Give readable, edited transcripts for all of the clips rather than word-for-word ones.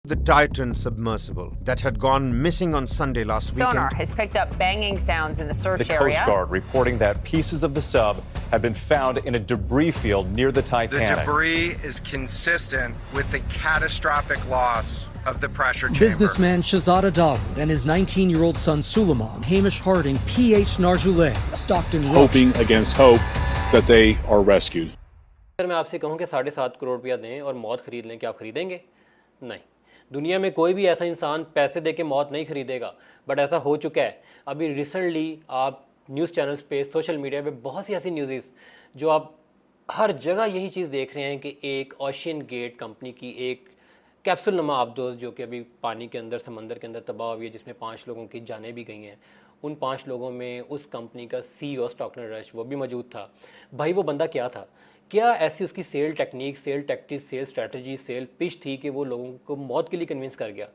The Titan submersible that had gone missing on Sunday last weekend. Sonar has picked up banging sounds in the search area. The Coast Guard reporting that pieces of the sub have been found in a debris field near the Titanic. The debris is consistent with the catastrophic loss of the pressure chamber. Businessman Shahzada Dawood and his 19-year-old son Suleiman, Hamish Harding, PH Narjuleh, Stockton Rush. Hoping against hope that they are rescued. अगर मैं आपसे कहूं कि 7.5 करोड़ रुपया दें और मौत खरीद लें, क्या आप खरीदेंगे? नहीं। दुनिया में कोई भी ऐसा इंसान पैसे दे के मौत नहीं खरीदेगा, बट ऐसा हो चुका है। अभी रिसेंटली आप न्यूज़ चैनल्स पे, सोशल मीडिया पे बहुत सी ऐसी न्यूज़ जो आप हर जगह यही चीज़ देख रहे हैं कि एक ओशियन गेट कंपनी की एक कैप्सूल नुमा आबदोज़ जो कि अभी पानी के अंदर, समंदर के अंदर तबाह हुई है, जिसमें 5 लोगों की जानें भी गई हैं। उन 5 लोगों में उस कंपनी का CEO स्टॉकटन रश वो भी मौजूद था। भाई वो बंदा क्या था? क्या ऐसी उसकी sale technique, sale tactics, sale strategy, sale pitch थी कि वो लोगों को मौत के लिए कन्विंस कर गया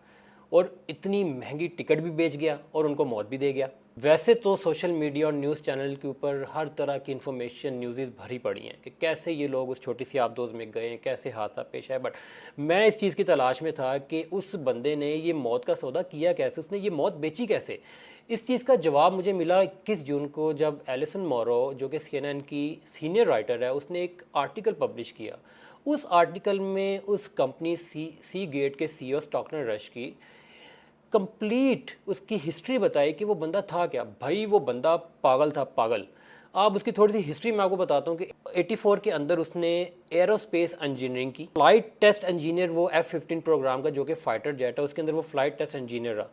और इतनी महंगी टिकट भी बेच गया और उनको मौत भी दे गया? वैसे तो सोशल मीडिया और न्यूज़ चैनल के ऊपर हर तरह की इन्फॉर्मेशन, न्यूज़ भरी पड़ी हैं कि कैसे ये लोग उस छोटी सी आबदोज़ में गए, कैसे हादसा पेश आया। बट मैं इस चीज़ की तलाश में था कि उस बंदे ने ये मौत का सौदा किया कैसे, उसने ये मौत बेची कैसे। इस चीज़ का जवाब मुझे मिला 21 जून को, जब एलिसन मोरो जो कि CNN की सीनियर राइटर है, उसने एक आर्टिकल पब्लिश किया। उस आर्टिकल में उस कंपनी सी गेट के CEO स्टॉकटन रश की कंप्लीट उसकी हिस्ट्री बताई कि वो बंदा था क्या। भाई वो बंदा पागल था, पागल। आप उसकी थोड़ी सी हिस्ट्री मैं आपको बताता हूँ कि 84 के अंदर उसने एरोस्पेस इंजीनियरिंग की, फ्लाइट टेस्ट इंजीनियर, वो F-15 प्रोग्राम का जो कि फाइटर जेट है उसके अंदर वो फ्लाइट टेस्ट इंजीनियर रहा।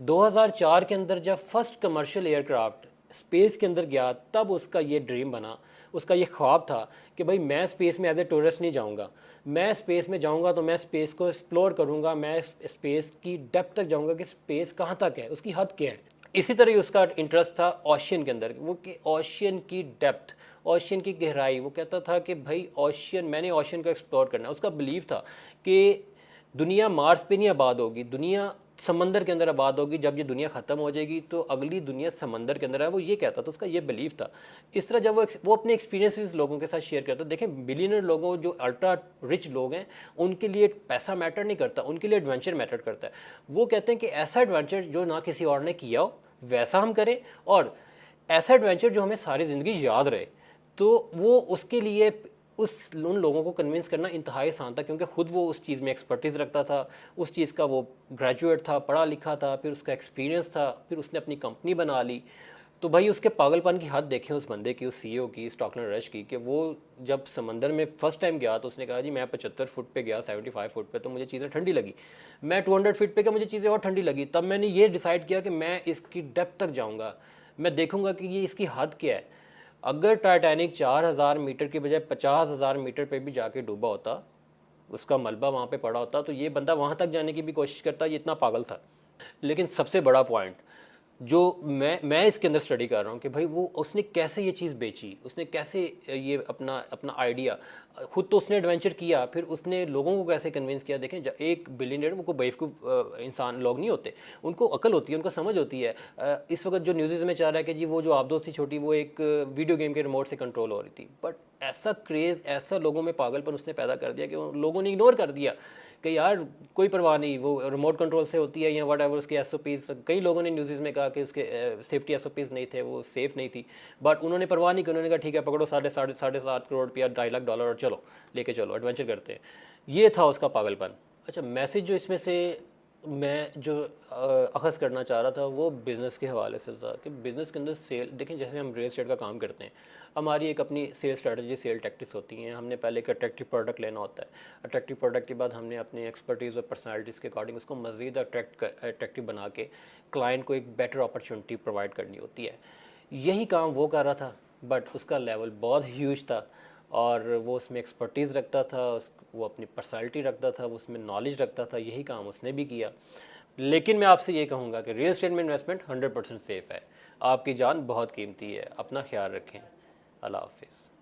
2004 के अंदर जब फर्स्ट कमर्शियल एयरक्राफ्ट स्पेस के अंदर गया, तब उसका ये ड्रीम बना, उसका ये ख्वाब था कि भाई मैं स्पेस में एज ए टूरिस्ट नहीं जाऊँगा, मैं स्पेस में जाऊँगा तो मैं स्पेस को एक्सप्लोर करूँगा, मैं स्पेस की डेप्थ तक जाऊँगा कि स्पेस कहाँ तक है, उसकी हद क्या है। इसी तरह ही उसका इंटरेस्ट था ओशियन के अंदर, वो कि ओशियन की डेप्थ, ओशियन की गहराई। वो कहता था कि भाई ओशियन, मैंने ओशियन को एक्सप्लोर करना है। उसका बिलीव था कि दुनिया मार्स पे नहीं आबाद होगी, दुनिया समंदर के अंदर आबाद होगी। जब ये दुनिया ख़त्म हो जाएगी तो अगली दुनिया समंदर के अंदर है, वो ये कहता था, उसका ये बिलीव था। इस तरह जब वो अपने एक्सपीरियंसेस लोगों के साथ शेयर करता, देखें बिलियनर लोगों, जो अल्ट्रा रिच लोग हैं, उनके लिए पैसा मैटर नहीं करता, उनके लिए एडवेंचर मैटर करता है। वो कहते हैं कि ऐसा एडवेंचर जो ना किसी और ने किया हो वैसा हम करें, और ऐसा एडवेंचर जो हमें सारी ज़िंदगी याद रहे। तो वो उसके लिए उन लोगों को कन्विंस करना इंतहाई आसान था, क्योंकि ख़ुद वो उस चीज़ में एक्सपर्टीज़ रखता था, उस चीज़ का वो ग्रेजुएट था, पढ़ा लिखा था, फिर उसका एक्सपीरियंस था, फिर उसने अपनी कंपनी बना ली। तो भाई उसके पागलपन की हद देखें उस बंदे की, उस CEO की, स्टॉकटन रश की, कि वो जब समंदर में फ़र्स्ट टाइम गया तो उसने कहा जी मैं 75 फुट पे गया, 75 फुट पे, तो मुझे चीज़ें ठंडी लगी। मैं 200 फीट पे गया, मुझे चीज़ें और ठंडी लगी। तब मैंने ये डिसाइड किया कि मैं इसकी डेप्थ तक जाऊँगा, मैं देखूँगा कि ये इसकी हद क्या है। अगर टाइटैनिक 4000 मीटर की बजाय 50,000 मीटर पे भी जाके डूबा होता, उसका मलबा वहाँ पे पड़ा होता, तो ये बंदा वहाँ तक जाने की भी कोशिश करता, ये इतना पागल था। लेकिन सबसे बड़ा पॉइंट जो मैं इसके अंदर स्टडी कर रहा हूँ कि भाई वो उसने कैसे ये चीज़ बेची, उसने कैसे ये अपना आइडिया, खुद तो उसने एडवेंचर किया, फिर उसने लोगों को कैसे कन्विंस किया। देखें जब एक बिलियनियर, वो कोई बेवकूफ़ इंसान लोग नहीं होते, उनको अकल होती है, उनको समझ होती है। इस वक्त जो न्यूज़ में चाह रहा है कि जी वो जो आबदोज़ थी छोटी, वो एक वीडियो गेम के रिमोट से कंट्रोल हो रही थी, बट ऐसा क्रेज़, ऐसा लोगों में पागलपन उसने पैदा कर दिया कि लोगों ने इग्नोर कर दिया कि यार कोई परवाह नहीं, वो रिमोट कंट्रोल से होती है या वट एवर, उसके SOPs। कई लोगों ने न्यूज़ में कहा कि उसके सेफ्टी SOPs नहीं थे, वो सेफ़ नहीं थी, बट उन्होंने परवाह नहीं की। उन्होंने कहा ठीक है, पकड़ो 7.5 करोड़ रुपया, $2.5 और चलो लेके चलो, एडवेंचर करते हैं। ये था उसका पागलपन। अच्छा, मैसेज जो इसमें से मैं जो अखज़ करना चाह रहा था वो बिज़नेस के हवाले से था कि बिज़नेस के अंदर सेल, देखें जैसे हम रियल एस्टेट का काम करते हैं, हमारी एक अपनी सेल स्ट्रेटजी, सेल टैक्टिक्स होती हैं। हमने पहले एक अट्रैक्टिव प्रोडक्ट लेना होता है, अट्रैक्टिव प्रोडक्ट के बाद हमने अपनी एक्सपर्टीज़ और पर्सनैलिटीज़ के अकॉर्डिंग उसको मज़ीद अट्रैक्टिव बना के क्लाइंट को एक बेटर अपॉर्चुनिटी प्रोवाइड करनी होती है। यही काम वो कर रहा था, बट उसका लेवल बहुत ह्यूज था और वो उसमें एक्सपर्टीज़ रखता था, वो अपनी पर्सनैलिटी रखता था, वो उसमें नॉलेज रखता था। यही काम उसने भी किया। लेकिन मैं आपसे ये कहूँगा कि रियल एस्टेट में इन्वेस्टमेंट 100% सेफ़ है। आपकी जान बहुत कीमती है। अपना ख्याल रखें। अल्लाह हाफ़िज़।